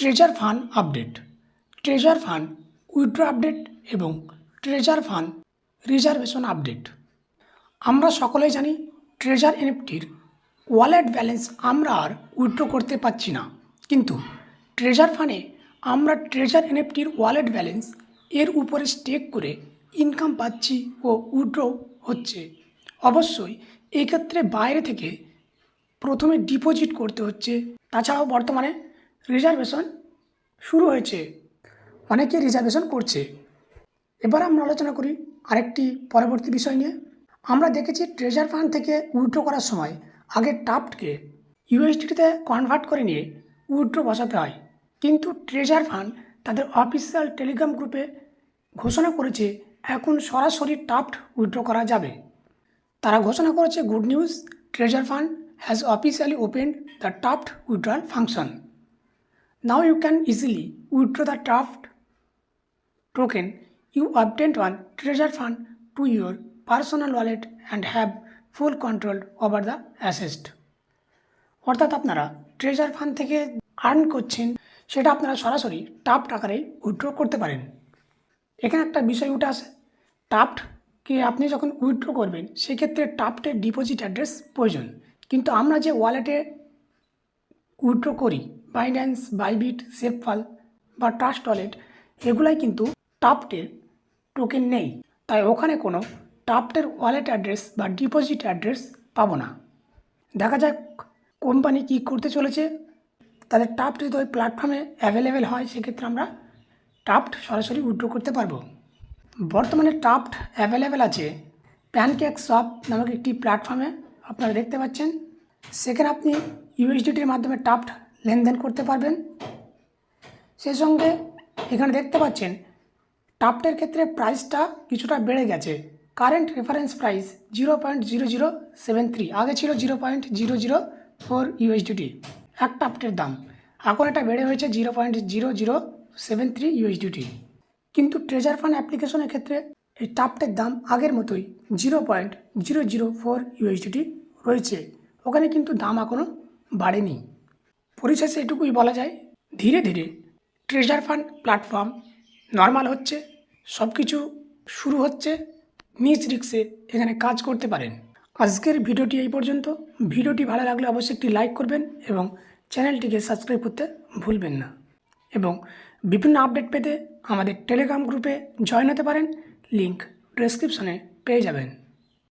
Treasure fund update, treasure fund withdraw update এবং treasure fund reservation update. আমরা সকলেই জানি ট্রেজার এনএফটির ওয়ালেট ব্যালেন্স আমরা আর উইথড্র করতে পারছি না, কিন্তু ট্রেজার ফান্ডে আমরা ট্রেজার এনএফটির ওয়ালেট ব্যালেন্স এর উপরে স্টেক করে ইনকাম পাচ্ছি ও উইথড্র হচ্ছে। অবশ্যই এক্ষেত্রে বাইরে থেকে প্রথমে ডিপোজিট করতে হচ্ছে। তাছাড়াও বর্তমানে রিজার্ভেশন শুরু হয়েছে, অনেকে রিজার্ভেশন করছে। এবার আমরা আলোচনা করি আরেকটি পরবর্তী বিষয় নিয়ে। আমরা দেখেছি ট্রেজার ফান্ড থেকে উইথড্র করার সময় আগে টাপ্টকে ইউএসডিটিতে কনভার্ট করে নিয়ে উইথড্র বসাতে হয়, কিন্তু ট্রেজার ফান্ড তাদের অফিসিয়াল টেলিগ্রাম গ্রুপে ঘোষণা করেছে এখন সরাসরি টাপ্ট উইথড্র করা যাবে। তারা ঘোষণা করেছে, good news, treasure fund has officially opened the টাপ্ট withdrawal function. Now you can easily withdraw the Taft token you obtained on Treasure Fund to your personal wallet and have full control over the assets. অর্থাৎ আপনারা treasure fund থেকে earn করছেন, সেটা আপনারা সরাসরি টাপ্ট আকারে withdraw করতে পারেন। এখানে একটা বিষয় উঠে আসে, টাপ্টকে আপনি যখন উইথড্র করবেন সেক্ষেত্রে টাপ্টের ডিপোজিট অ্যাড্রেস প্রয়োজন, কিন্তু আমরা যে ওয়ালেটে উইথড্র করি বাইন্যান্স, বাইবিট, সেফাল বা ট্রাস্ট ওয়ালেট, এগুলাই কিন্তু টাপ্টের টোকেন নেই, তাই ওখানে কোনো টাপ্টের ওয়ালেট অ্যাড্রেস বা ডিপোজিট অ্যাড্রেস পাবো না। দেখা যাক কোম্পানি কী করতে চলেছে। তাদের টাপ্ট যদি ওই প্ল্যাটফর্মে অ্যাভেলেবেল হয় সেক্ষেত্রে আমরা টাপ্ট সরাসরি উইথড্র করতে পারবো। বর্তমানে টাপ্ট অ্যাভেলেবেল আছে প্যানকেক শপ নামক একটি প্ল্যাটফর্মে, আপনারা দেখতে পাচ্ছেন। সেখানে আপনি ইউএসডিটির মাধ্যমে টাপ্ট লেনদেন করতে পারবেন। সেই সঙ্গে এখানে দেখতে পাচ্ছেন টাপ্টের ক্ষেত্রে প্রাইসটা কিছুটা বেড়ে গেছে। কারেন্ট রেফারেন্স প্রাইস 0.0073, আগে ছিল 0.004 ইউএসডিটি এক টাপ্টের দাম, এখন এটা বেড়ে হয়েছে 0.0073 ইউএসডিটি। কিন্তু ট্রেজার ফান্ড অ্যাপ্লিকেশনের ক্ষেত্রে এই টাপ্টের দাম আগের মতোই 0.004 ইউএসডিটি রয়েছে, ওখানে কিন্তু দাম এখনও বাড়েনি। পরিশেষে এটুকুই বলা যায়, ধীরে ধীরে ট্রেজার ফান্ড প্ল্যাটফর্ম নর্মাল হচ্ছে, সব কিছু শুরু হচ্ছে, নিজ রিস্কে এখানে কাজ করতে পারেন। আজকের ভিডিওটি এই পর্যন্ত। ভিডিওটি ভালো লাগলে অবশ্যই একটি লাইক করবেন এবং চ্যানেলটিকে সাবস্ক্রাইব করতে ভুলবেন না, এবং বিভিন্ন আপডেট পেতে আমাদের টেলিগ্রাম গ্রুপে জয়েন হতে পারেন, লিঙ্ক ডেসক্রিপশনে পেয়ে যাবেন।